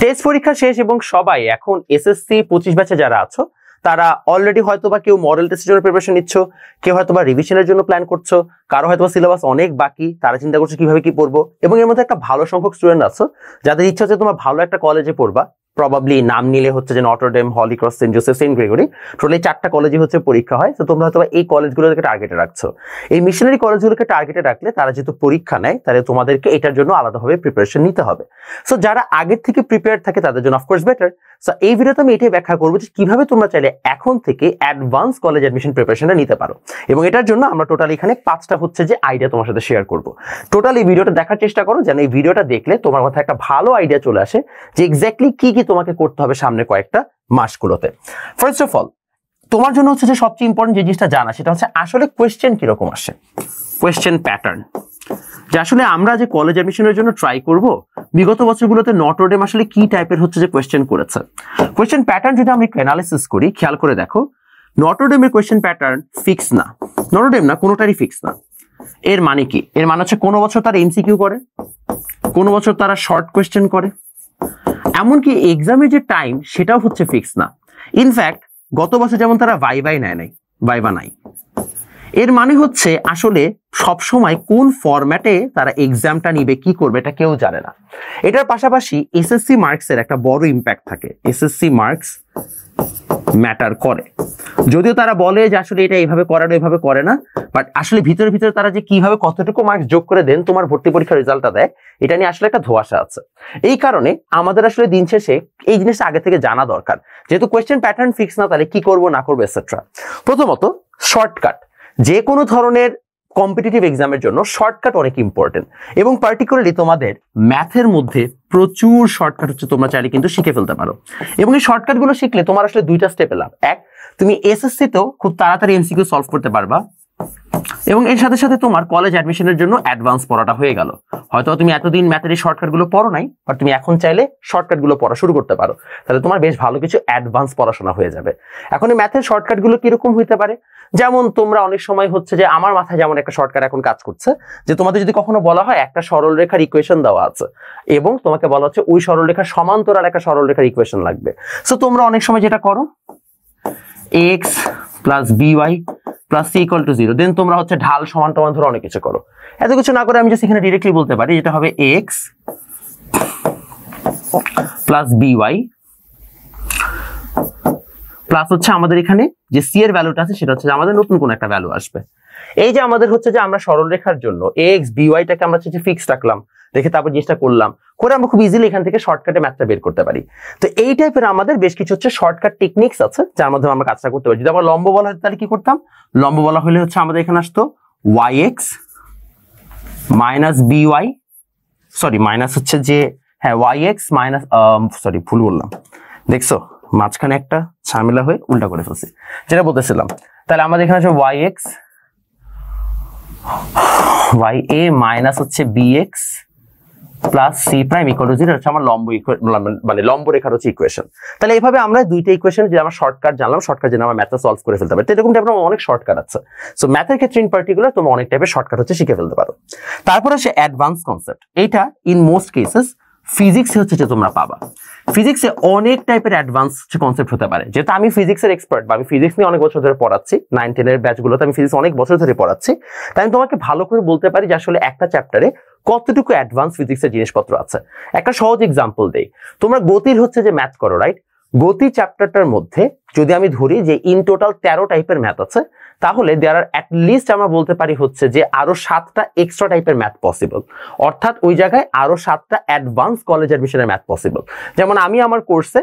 Test পরীক্ষা শেষ এবং সবাই এখন এসএসসি 25 ব্যাচে যারা আছো তারা অলরেডি হয়তোবা কেউ মডেল টেস্টের জন্য প্রিপারেশন নিচ্ছ, কেউ হয়তোবা রিভিশনের জন্য প্ল্যান করছো, কারো হয়তোবা সিলেবাস অনেক বাকি, তারা চিন্তা করছো কিভাবে কি পড়বো। এবং এর মধ্যে একটা ভালো সংখ্যক স্টুডেন্ট আছো যাদের ইচ্ছা হচ্ছে তোমার ভালো একটা কলেজে পড়বা, প্রবাবলি নাম নিলে হচ্ছে যে Notre Dame, Holy Cross, Saint Joseph, Saint Gregory, totally 4টা কলেজে হচ্ছে পরীক্ষা হয়। তো তোমরা হয়তো এই কলেজগুলোকে টার্গেটে রাখছো। এই মিশনারি কলেজগুলোকে টার্গেটে রাখলে তারা যেহেতু পরীক্ষা নেয়, তাহলে তোমাদেরকে এটার জন্য আলাদাভাবে প্রিপারেশন নিতে হবে। সো যারা আগের থেকে প্রিপেয়ার থাকে তাদের জন্য অফকোর্স বেটার। সো এই ভিডিওতে আমি এটাই ব্যাখ্যা করবো যে কিভাবে তোমরা চাইলে এখন থেকে অ্যাডভান্স কলেজ অ্যাডমিশন প্রিপারেশনটা নিতে পারো। এবং এটার জন্য আমরা টোটাল এখানে 5টা হচ্ছে যে আইডিয়া তোমার সাথে শেয়ার করবো। টোটাল এই ভিডিওটা দেখার চেষ্টা করো যেন এই ভিডিওটা দেখলে তোমার মাথায় একটা ভালো আইডিয়া চলে আসে যে এক্স্যাক্টলি কি কি তোমাকে করতে হবে সামনে কয়েকটা মাসগুলোতে। ফার্স্ট অফ অল তোমার জন্য হচ্ছে যে সবচেয়ে ইম্পর্টেন্ট যে জিনিসটা জানা সেটা হচ্ছে আসলে কোয়েশ্চেন কিরকম আসে, কোয়েশ্চেন প্যাটার্ন। যে আসলে আমরা যে কলেজ অ্যাডমিশনের জন্য ট্রাই করব বিগত বছরগুলোতে নটরডেম আসলে কি টাইপের হচ্ছে যে কোয়েশ্চেন করেছে। কোয়েশ্চেন প্যাটার্ন যদি আমরা একটু অ্যানালিসিস করি, খেয়াল করে দেখো নটরডেমের কোয়েশ্চেন প্যাটার্ন ফিক্স না, নটরডেম না কোনোটারই ফিক্স না। এর মানে কি? এর মানে হচ্ছে কোনো বছর তারা এমসিকিউ করে, কোনো বছর তারা শর্ট কোয়েশ্চেন করে, এমনকি এক্সামের যে টাইম সেটাও হচ্ছে ফিক্স না। ইনফ্যাক্ট গত বছর যেমন তারা ভাইবা নাই। এর মানে হচ্ছে আসলে সবসময় কোন ফরম্যাটে তারা এক্সামটা নিবে, কি করবে এটা কেউ জানে না। এটার পাশাপাশি এসএসসি মার্কসের একটা বড় ইম্প্যাক্ট থাকে। এসএসসি মার্কস ম্যাটার করে, যদিও তারা বলে যে আসলে এটা এইভাবে করানো এইভাবে করে না, বাট আসলে ভিতরে ভিতরে তারা যে কিভাবে কতটুকু মার্কস যোগ করে দেন তোমার ভর্তি পরীক্ষার রেজাল্টটা দেয়, এটা নিয়ে আসলে একটা ধোঁয়াশা আছে। এই কারণে আমাদের আসলে দিন শেষে এই জিনিসটা আগে থেকে জানা দরকার। যেহেতু কোয়েশ্চেন প্যাটার্ন ফিক্স না, তাহলে কি করবো না করবো এটসেট্রা। প্রথমত শর্টকাট। যে কোনো ধরনের কম্পিটিটিভ এক্সামের জন্য শর্টকাট অনেক ইম্পর্টেন্ট, এবং পার্টিকুলারলি তোমাদের ম্যাথের মধ্যে প্রচুর শর্টকাট হচ্ছে তোমরা চাইলে কিন্তু শিখে ফেলতে পারো। এবং এই শর্টকাটগুলো শিখলে তোমার আসলে দুইটা স্টেপে লাভ। এক, তুমি এসএসসি তেও খুব তাড়াতাড়ি এমসিকিউ সলভ করতে পারবা, এবং এর সাথে সাথে তোমার কলেজ অ্যাডমিশনের জন্য অ্যাডভান্স পড়াটা হয়ে গেল। হয়তো তুমি এতদিন ম্যাথের এই শর্টকাটগুলো পড়ো নাই, বাট তুমি এখন চাইলে শর্টকাটগুলো পড়া শুরু করতে পারো, তাহলে তোমার বেশ ভালো কিছু অ্যাডভান্স পড়াশোনা হয়ে যাবে। এখন এই ম্যাথের শর্টকাটগুলো কিরকম হইতে পারে? যেমন তোমরা অনেক সময় হচ্ছে যে আমার মাথায় যেমন একটা শর্টকাট এখন কাজ করছে, যে তোমাদের যদি কখনো বলা হয় একটা সরলরেখার ইকুয়েশন দেওয়া আছে এবং তোমাকে বলা হচ্ছে ওই সরলরেখার সমান্তরাল একটা সরলরেখার ইকুয়েশন লাগবে। সো তোমরা অনেক সময় যেটা করো x plus by plus c equal to 0, দেন তোমরা হচ্ছে ঢাল সমান টমান ধরে অনেক কিছু করো। এত কিছু না করে আমি জাস্ট এখানে ডিরেক্টলি বলতে পারি যেটা হবে x প্লাস by প্লাস হচ্ছে আমাদের এখানে যে c এর ভ্যালুটা আছে সেটা হচ্ছে আমাদের নতুন কোন একটা ভ্যালু আসবে। এই যে আমাদের হচ্ছে যে আমরা সরলরেখার জন্য x by টাকে আমরা হচ্ছে ফিক্স রাখলাম, দেখে তারপর জিনিসটা করলাম, করে আমরা খুব ইজিলি এখান থেকে শর্টকাটে ম্যাথটা বের করতে পারি। তো এই টাইপের আমাদের বেশ কিছু হচ্ছে শর্টকাট টেকনিক্স আছে যার মাধ্যমে আমরা কাজটা করতে পারি। যদি আমরা লম্ব বলা হয় তাহলে কি করতাম? লম্ব বলা হলে হচ্ছে আমাদের এখানে আসতো yx minus by, sorry minus হচ্ছে যে হ্যাঁ yx মাইনাস সরি ভুল বললাম, দেখছো মাঝখানে একটা ঝামেলা হয়ে উল্টা করে ফেলছি, যেটা বলতেছিলাম। তাহলে আমাদের এখানে আছে yx ya মাইনাস হচ্ছে bx plus c prime equal to 0 হচ্ছে আমার লম্ব রেখার হচ্ছে ইকুয়েশন। তাহলে এইভাবে আমরা দুইটা ইকুয়েশন যে আমরা শর্টকাট জানলাম, শর্টকাট জেনে আমরা ম্যাথটা সলভ করে ফেলতে পারি। তো এরকম টাইপের অনেক শর্টকাট আছে। সো ম্যাথের ক্ষেত্রে ইন পার্টিকুলার তোমরা অনেক টাইপের শর্টকাট হচ্ছে শিখে ফেলতে পারো। তারপর আসে অ্যাডভান্স কনসেপ্ট। এইটা ইন মোস্ট কেসেস ফিজিক্সে হচ্ছে যে তোমরা পাবা। ফিজিক্সে অনেক টাইপের অ্যাডভান্স কনসেপ্ট হতে পারে। যেহেতু আমি ফিজিক্সের এক্সপার্ট বা আমি ফিজিক্স নিয়ে অনেক বছর ধরে পড়াচ্ছি, 9-10 এর ব্যাচগুলোতে আমি ফিজিক্স অনেক বছর ধরে পড়াচ্ছি, তাই আমি তোমাকে ভালো করে বলতে পারি যে আসলে একটা চ্যাপ্টারে কতটুকু অ্যাডভান্স ফিজিক্সের জিনিসপত্র আছে। একটা সহজ এক্সাম্পল দেই, তোমরা গতির হচ্ছে যে ম্যাথ করো, রাইট? গতি চ্যাপ্টারটার মধ্যে যদি আমি ধরি যে ইন টোটাল 13 টাইপের ম্যাথ আছে, তাহলে দেয়ার আর অ্যাটলিস্ট আমরা বলতে পারি হচ্ছে যে আরো 7টা এক্সট্রা টাইপের ম্যাথ পসিবল। অর্থাৎ ওই জায়গায় আরো 7টা অ্যাডভান্স কলেজ অ্যাডমিশনের ম্যাথ পসিবল। যেমন আমি আমার কোর্সে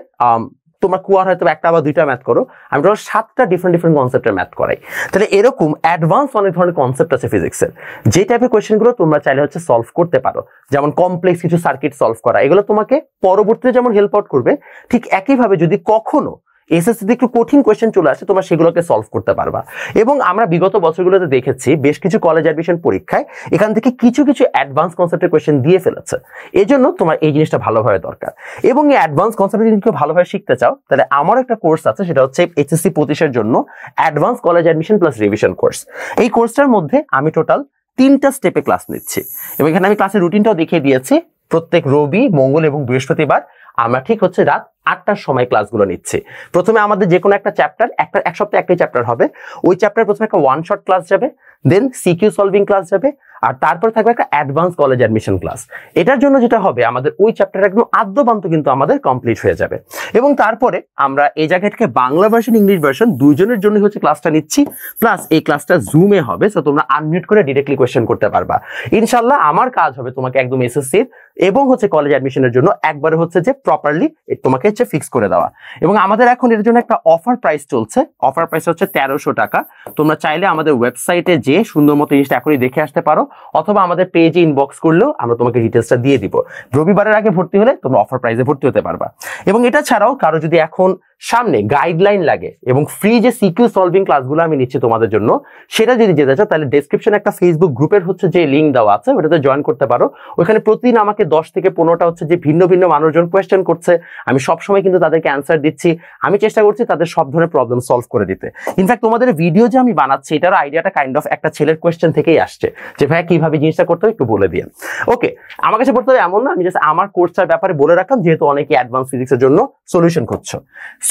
তোমরা কুয়ার হয়তো একটা বা দুইটা ম্যাথ করো, আমি টোটাল 7টা ডিফারেন্ট কনসেপ্টের ম্যাথ করাই। তাহলে এরকম অ্যাডভান্স অনেক ধরনের কনসেপ্ট আছে ফিজিক্সের, যে টাইপের কোয়েশ্চেনগুলো তোমরা চাইলে হচ্ছে সলভ করতে পারো। যেমন কমপ্লেক্স কিছু সার্কিট সলভ করা, এগুলো তোমাকে পরবর্তীতে যেমন হেল্প আউট করবে, ঠিক একইভাবে যদি কখনো এসএসসিতে একটু কঠিন কোয়েশ্চেন চলে আসে তোমরা সেগুলোকে সলভ করতে পারবা। এবং আমরা বিগত বছরগুলোতে দেখেছি বেশ কিছু কলেজ অ্যাডমিশন পরীক্ষায় এখান থেকে কিছু অ্যাডভান্স কনসেপ্টের কোয়েশ্চেন দিয়ে ফেলেছে। এজন্য তোমার এই জিনিসটা ভালোভাবে দরকার। এবং এই অ্যাডভান্স কনসেপ্ট যদি কেউ ভালোভাবে শিখতে চাও, তাহলে আমার একটা কোর্স আছে, সেটা হচ্ছে এইচএসসি 25 এর জন্য advance college admission plus revision course. এই কোর্সটার মধ্যে আমি টোটাল 3টা স্টেপে ক্লাস নিচ্ছি, এবং এখানে আমি ক্লাসের রুটিনটাও দেখিয়ে দিয়েছি। প্রত্যেক রবি, মঙ্গল এবং বৃহস্পতিবার আমরা ঠিক হচ্ছে রাত 8টার সময় ক্লাসগুলো নিচ্ছি। প্রথমে আমাদের যে কোনো একটা চ্যাপ্টার, এক সপ্তাহে একটাই চ্যাপ্টার হবে, ওই চ্যাপ্টার প্রথমে একটা ওয়ান শট ক্লাস যাবে, দেন সিকিউ সলভিং ক্লাস যাবে, আর তারপর থাকবে একটা অ্যাডভান্স কলেজ অ্যাডমিশন ক্লাস। এটার জন্য যেটা হবে, আমাদের ওই চ্যাপ্টার একদম আদ্যপান্ত কিন্তু আমাদের কমপ্লিট হয়ে যাবে। এবং তারপরে আমরা এই জায়গায় থেকে বাংলা ভার্সন ইংলিশ ভার্সন দুইজনের জন্য হচ্ছে ক্লাসটা নিচ্ছি, প্লাস এই ক্লাসটা জুমে হবে, সো তোমরা আনমিউট করে ডিরেক্টলি কোয়েশ্চেন করতে পারবা। ইনশাল্লাহ আমার কাজ হবে তোমাকে একদম এসএসসির এবং হচ্ছে কলেজ অ্যাডমিশনের জন্য একবারে হচ্ছে যে প্রপারলি তোমাকে হচ্ছে ফিক্স করে দেওয়া। এবং আমাদের এখন এর জন্য একটা অফার প্রাইস চলছে, অফার প্রাইস হচ্ছে 1300 টাকা। তোমরা চাইলে আমাদের ওয়েবসাইটে যে সুন্দর মতো জিনিসটা এখনই দেখে আসতে পারো, অথবা আমাদের পেজে ইনবক্স করলেও আমরা তোমাকে ডিটেলসটা দিয়ে দিব। রবিবারের আগে ভর্তি হলে তোমরা অফার প্রাইসে ভর্তি হতে পারবা। এবং এটা ছাড়াও কারো যদি এখন সামনে গাইডলাইন লাগে এবং ফ্রি যে সিকিউ সলভিং ক্লাসগুলো আমি নিচ্ছি তোমাদের জন্য, সেটা যদি যেতে চাও তাহলে ডেসক্রিপশনে একটা ফেসবুক গ্রুপের হচ্ছে যে লিঙ্ক দেওয়া আছে, ওটাতে জয়েন করতে পারো। ওইখানে প্রতিদিন আমাকে 10 থেকে 15টা হচ্ছে যে ভিন্ন ভিন্ন মানুষজন কোয়েশ্চেন করছে, আমি সবসময় কিন্তু তাদেরকে অ্যান্সার দিচ্ছি, আমি চেষ্টা করছি তাদের সব ধরনের প্রবলেম সলভ করে দিতে। ইনফ্যাক্ট তোমাদের ভিডিও যে আমি বানাচ্ছি এটার আইডিয়াটা কাইন্ড অফ একটা ছেলের কোয়েশ্চেন থেকেই আসছে, যে ভাই কিভাবে জিনিসটা করতে হবে একটু বলে দিয়ে। ওকে, আমার কাছে পড়তে হবে এমন না, আমি জাস্ট আমার কোর্সটার ব্যাপারে বলে রাখলাম, যেহেতু অনেকে অ্যাডভান্স ফিজিক্সের জন্য সলিউশন খুঁজছো।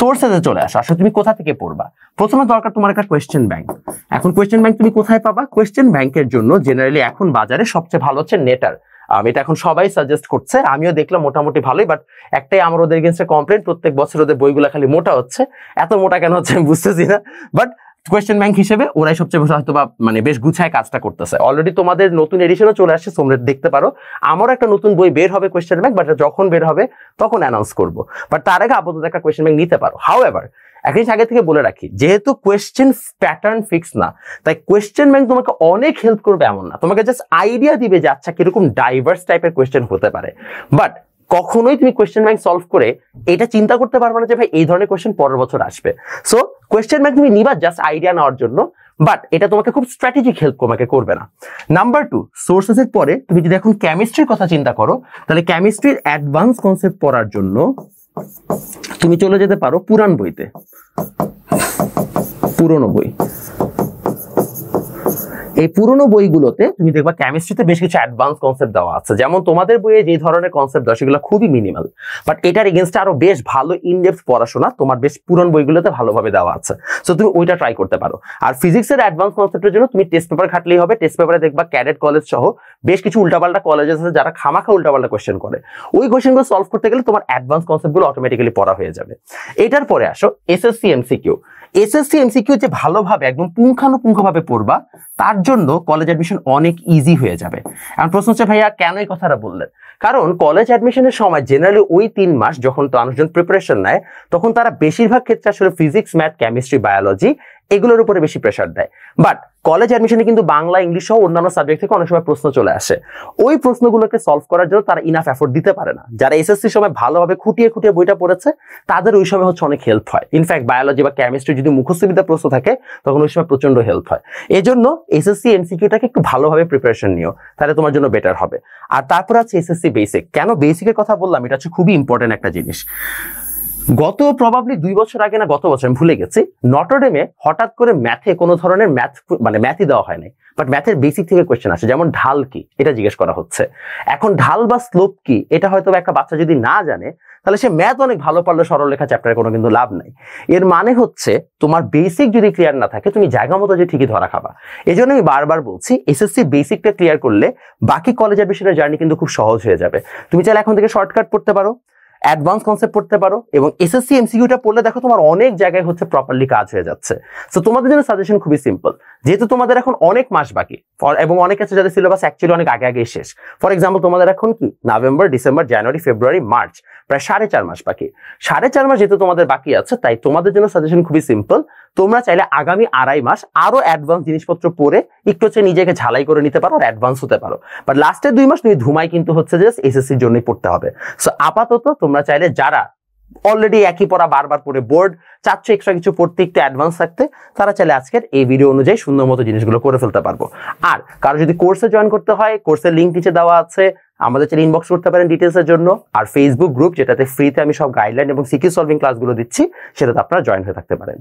সোর্সেসে চলে আসো, আসলে তুমি কোথা থেকে পড়বা? প্রথমে দরকার তোমার একটা কোয়েশ্চেন ব্যাংক। এখন কোয়েশ্চেন ব্যাংক তুমি কোথায় পাবা? কোয়েশ্চেন ব্যাংকের জন্য জেনারেলি এখন বাজারে সবচেয়ে ভালো হচ্ছে নেটার। এটা এখন সবাই সাজেস্ট করছে, আমিও দেখলাম মোটামুটি ভালোই, বাট একটাই আমার ওদের এগেইনস্টে কমপ্লেন, প্রত্যেক বছর ওদের বইগুলো খালি মোটা হচ্ছে। এত মোটা কেন হচ্ছে আমি বুঝতেছি না, বাট কোয়েশ্চেন ব্যাংক হিসেবে ওরাই সবচেয়ে হয়তো বা মানে বেশ গুছায় কাজটা করতেছে। অলরেডি তোমাদের নতুন এডিশনও চলে আসছে, তোমরা দেখতে পারো। আমারও একটা নতুন বই বের হবে কোয়েশ্চেন ব্যাংক, বাট যখন বের হবে তখন অ্যানাউন্স করবো। বাট তার আগে আপাতত একটা কোয়েশ্চেন ব্যাংক নিতে পারো। হাউএভার একটা জিনিস আগে থেকে বলে রাখি, যেহেতু কোয়েশ্চেন প্যাটার্ন ফিক্স না, তাই কোয়েশ্চেন ব্যাংক তোমাকে অনেক হেল্প করবে এমন না, তোমাকে জাস্ট আইডিয়া দিবে যে আচ্ছা কিরকম ডাইভার্স টাইপের কোয়েশ্চেন হতে পারে। বাট কখনোই তুমি কোয়েশ্চেন ব্যাংক সলভ করে এটা চিন্তা করতে পারবে না যে ভাই এই ধরনের কোয়েশ্চেন পরের বছর আসবে। সো কোয়েশ্চেন ব্যাংক তুমি নিবা জাস্ট আইডিয়া নেওয়ার জন্য, বাট এটা তোমাকে খুব স্ট্র্যাটেজিক হেল্প তোমাকে করবে না। নাম্বার 2, সোর্সেস এর পরে তুমি যদি এখন কেমিস্ট্রির কথা চিন্তা করো, তাহলে কেমিস্ট্রির অ্যাডভান্স কনসেপ্ট পড়ার জন্য তুমি চলে যেতে পারো পুরাণ বইতে, পুরনো বই। এই পুরনো বইগুলোতে তুমি দেখবা কেমিস্ট্রিতে বেশ কিছু অ্যাডভান্স কনসেপ্ট দেওয়া আছে। যেমন তোমাদের বইয়ে যে ধরনের কনসেপ্ট দেওয়া সেগুলো খুবই মিনিমাল, বাট এটার এগেইনস্টে আরো বেশ ভালো ইনডেপথ পড়াশোনা তোমার বেশ পুরনো বইগুলোতে ভালোভাবে দেওয়া আছে, সো তুমি ওইটা ট্রাই করতে পারো। আর ফিজিক্সের অ্যাডভান্স কনসেপ্টের জন্য তুমি টেস্ট পেপার ঘাটলেই হবে। টেস্ট পেপারে দেখবা ক্যাডেট কলেজ সহ বেশ কিছু উল্টাপাল্টা কলেজ আছে যারা খামাখা উল্টাপাল্টা কোয়েশ্চেন করে, ওই কোয়েশ্চেনগুলো সলভ করতে গেলে তোমার অ্যাডভান্স কনসেপ্টগুলো অটোমেটিক্যালি পড়া হয়ে যাবে। এটার পরে আসো এসএসসি এমসিকিউ। এসএসসি এমসিকিউ যে ভালোভাবে একদম পুঙ্খানুপুঙ্খভাবে পড়বা, তার জন্য কলেজ অ্যাডমিশন অনেক ইজি হয়ে যাবে। এখন প্রশ্ন হচ্ছে ভাইয়া কেন এই কথাটা বললেন? কারণ কলেজ অ্যাডমিশনের সময় জেনারেলি ওই 3 মাস যখন মানুষজন প্রিপারেশন নেয়, তখন তারা বেশিরভাগ ক্ষেত্রে আসলে ফিজিক্স, ম্যাথ, কেমিস্ট্রি, বায়োলজি এগুলোর উপরে বেশি প্রেশার দেয়। বাট কলেজ অ্যাডমিশনে কিন্তু বাংলা, ইংলিশ সহ অন্যান্য সাবজেক্ট থেকে অনেক সময় প্রশ্ন চলে আসে। ওই প্রশ্নগুলোকে সলভ করার জন্য তারা ইনাফ এফোর্ট দিতে পারে না। যারা এসএসসির সময় ভালোভাবে খুঁটিয়ে খুঁটিয়ে বইটা পড়েছে, তাদের ওই সময় হচ্ছে অনেক হেল্প হয়। ইনফ্যাক্ট বায়োলজি বা কেমিস্ট্রি যদি মুখস্থবিদ্যা প্রশ্ন থাকে, তখন ওই সময় প্রচন্ড হেল্প হয়। এই জন্য এসএসসি এমসিকিউটাকে একটু ভালোভাবে প্রিপারেশন নিও, তাহলে তোমার জন্য বেটার হবে। আর তারপর আছে এসএসসি বেসিক। কেন বেসিকের কথা বললাম, এটা হচ্ছে খুবই ইম্পর্টেন্ট একটা জিনিস। গত প্রবাবলি 2 বছর আগে না গত বছর আমি ভুলে গেছি, নটরডেমে হঠাৎ করে ম্যাথে কোনো ধরনের ম্যাথই দেওয়া হয় নাই, বাট ম্যাথের বেসিক থেকে কোয়েশ্চেন আসে। যেমন ঢাল কি এটা জিজ্ঞেস করা হচ্ছে। এখন ঢাল বা স্লোপ কি এটা হয়তো একটা বাচ্চা যদি না জানে, তাহলে সে ম্যাথ অনেক ভালো পারলে সরলরেখা চ্যাপ্টারে কোনো কিন্তু লাভ নাই। এর মানে হচ্ছে তোমার বেসিক যদি ক্লিয়ার না থাকে, তুমি জায়গা মতো যে ঠিকই ধরা খাবা। এই জন্য আমি বারবার বলছি, এসএসসি বেসিকটা ক্লিয়ার করলে বাকি কলেজ অ্যাডমিশনের জার্নি কিন্তু খুব সহজ হয়ে যাবে। তুমি চাইলে এখন থেকে শর্টকাট পড়তে পারো, অ্যাডভান্স কনসেপ্ট পড়তে পারো, এবং এসএসসি এমসিকিউটা পড়লে দেখো তোমার অনেক জায়গায় হচ্ছে প্রপারলি কাজ হয়ে যাচ্ছে। সো তোমাদের জন্য সাজেশন খুবই সিম্পল, যেহেতু তোমাদের এখন অনেক মাস বাকি, এবং অনেক আছে যাদের সিলেবাস অ্যাকচুয়ালি অনেক আগে আগে শেষ। ফর এক্সাম্পল তোমাদের এখন কি নভেম্বর, ডিসেম্বর, জানুয়ারি, ফেব্রুয়ারি, মার্চ, প্রায় 4.5 মাস বাকি। 4.5 মাস যেহেতু তোমাদের বাকি আছে, তাই তোমাদের জন্য সাজেশন খুবই সিম্পল। তোমরা চাইলে আগামী 2.5 মাস আরো অ্যাডভান্স জিনিসপত্র পড়ে একটু হচ্ছে নিজেকে ঝালাই করে নিতে পারো আর অ্যাডভান্স হতে পারো। বাট লাস্টের 2 মাস তুমি ধুমাই কিন্তু হচ্ছে জাস্ট এসএসসির জন্যই পড়তে হবে। সো আপাতত তোমরা চাইলে যারা অলরেডি একই পড়া বারবার পড়ে বোর্ড চাচ্ছ এক্সট্রা কিছু পড়তে, একটু অ্যাডভান্স থাকতে, তারা চাইলে আজকের এই ভিডিও অনুযায়ী সুন্দর মতো জিনিসগুলো করে ফেলতে পারবো। আর কারো যদি কোর্সে জয়েন করতে হয়, কোর্সের লিঙ্ক নিচে দেওয়া আছে, আমাদের চ্যানেল ইনবক্স করতে পারেন ডিটেলসের জন্য। আর ফেসবুক গ্রুপ, যেটাতে ফ্রিতে আমি সব গাইডলাইন এবং সিকিউ সলভিং ক্লাসগুলো দিচ্ছি, সেটাতে আপনারা জয়েন হয়ে থাকতে পারেন।